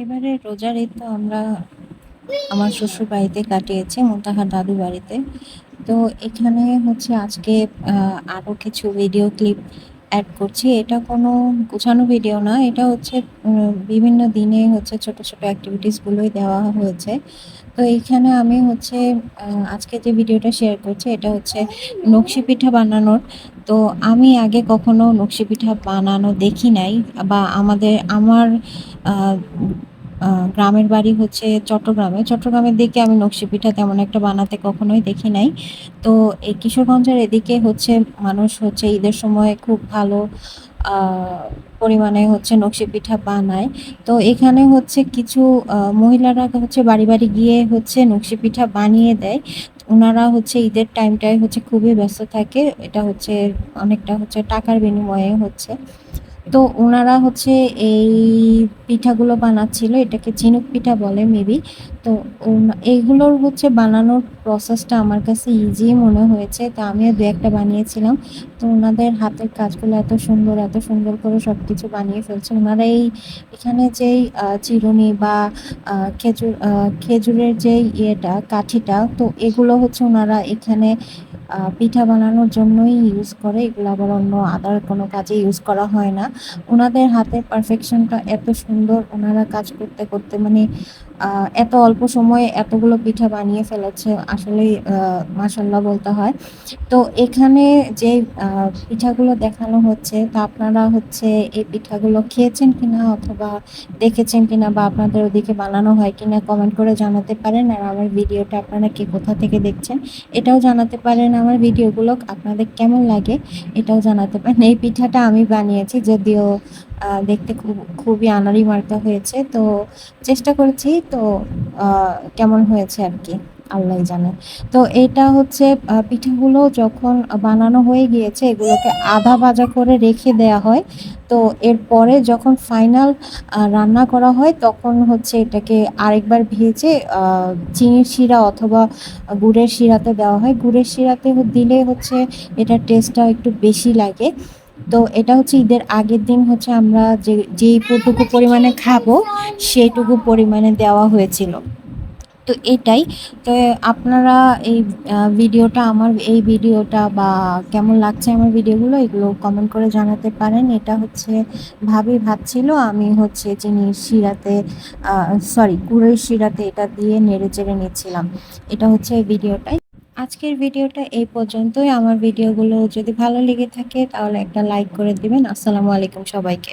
এবারে রোজার ঈদ তো আমরা আমার শ্বশুর বাড়িতে কাটিয়েছি, মোতাহার দাদু বাড়িতে। তো এখানে হচ্ছে আজকে আরো কিছু ভিডিও ক্লিপ অ্যাড করছি। এটা কোনো গোছানো ভিডিও না, এটা হচ্ছে বিভিন্ন দিনে হচ্ছে ছোট ছোট অ্যাক্টিভিটিস গুলোই দেওয়া হয়েছে। তো এইখানে আমি হচ্ছে আজকে যে ভিডিওটা শেয়ার করছি এটা হচ্ছে নকশি পিঠা বানানোর। তো আমি আগে কখনো নকশি পিঠা বানানো দেখি নাই, বা আমার আহ, গ্রামের বাড়ি হচ্ছে চট্টগ্রামের দিকে আমি নকশি পিঠা তেমন একটা বানাতে কখনোই দেখি নাই। তো এই কিশোরগঞ্জের এদিকে হচ্ছে মানুষ হচ্ছে ঈদের সময় খুব ভালো পরিমাণে হচ্ছে নকশি পিঠা বানায়। তো এখানে হচ্ছে কিছু মহিলারা হচ্ছে বাড়ি বাড়ি গিয়ে হচ্ছে নকশি পিঠা বানিয়ে দেয়। ওনারা হচ্ছে ঈদের টাইমটায় হচ্ছে খুবই ব্যস্ত থাকে, এটা হচ্ছে অনেকটা হচ্ছে টাকার বিনিময়ে হচ্ছে। তো উনারা হচ্ছে এই পিঠাগুলো বানাচ্ছিল, এটাকে ঝিনুক পিঠা বলে মেবি। তো এইগুলোর হচ্ছে বানানোর প্রসেসটা আমার কাছে ইজি মনে হয়েছে, তো আমিও দু একটা বানিয়েছিলাম। তো ওনাদের হাতের কাজগুলো এত সুন্দর করে সবকিছু বানিয়ে ফেলছে ওনারা। এখানে যেই চিরুনি বা খেজুরের যে ইয়েটা কাঠিটা, তো এগুলো হচ্ছে ওনারা এখানে পিঠা বানানোর জন্যই ইউজ করে। এগুলো আবার অন্য আদার কোনো কাজে ইউজ করা হয় না। ওনাদের হাতের পারফেকশনটা এত সুন্দর, ওনারা কাজ করতে করতে মানে এত অল্প সময়ে এতগুলো পিঠা বানিয়ে ফেলেছে, আসলেই মাশাল্লাহ বলতে হয়। তো এখানে যে পিঠাগুলো দেখানো হচ্ছে, তা আপনারা হচ্ছে এই পিঠাগুলো খেয়েছেন কিনা অথবা দেখেছেন কিনা, বা আপনাদের ওদিকে বানানো হয় কিনা কমেন্ট করে জানাতে পারেন। আর আমার ভিডিওটা আপনারা কে কোথা থেকে দেখছেন এটাও জানাতে পারেন। আমার ভিডিওগুলো আপনাদের কেমন লাগে এটাও জানাতে পারেন। এই পিঠাটা আমি বানিয়েছি, যদিও দেখতে খুবই আনাড়ি মার্কা হয়েছে। তো চেষ্টা করেছি, তো কেমন হয়েছে আর কি আল্লাহই জানে। তো এটা হচ্ছে পিঠাগুলো যখন বানানো হয়ে গিয়েছে এগুলোকে আধা ভাজা করে রেখে দেয়া হয়। তো এরপরে যখন ফাইনাল রান্না করা হয় তখন হচ্ছে এটাকে আরেকবার ভেজে চিনির শিরা অথবা গুড়ের শিরাতে দেওয়া হয়। গুড়ের শিরাতে দিলে হচ্ছে এটার টেস্টটা একটু বেশি লাগে। তো এটা হচ্ছে ঈদের আগের দিন হচ্ছে আমরা যেইটুকু পরিমাণে খাবো সেইটুকু পরিমাণে দেওয়া হয়েছিল। তো এটাই। তো আপনারা এই আমার এই ভিডিওটা বা কেমন লাগছে আমার ভিডিওগুলো এগুলো কমেন্ট করে জানাতে পারেন। এটা হচ্ছে ভাবি ভাবছিল, আমি হচ্ছে চিনির শিরাতে সরি গুড়ের শিরাতে এটা দিয়ে নেড়ে চেড়ে নিচ্ছিলাম। এটা হচ্ছে এই ভিডিওটাই। আজকের ভিডিওটা এই পর্যন্তই। আমার ভিডিওগুলো যদি ভালো লেগে থাকে তাহলে একটা লাইক করে দিবেন। আসসালামু আলাইকুম সবাইকে।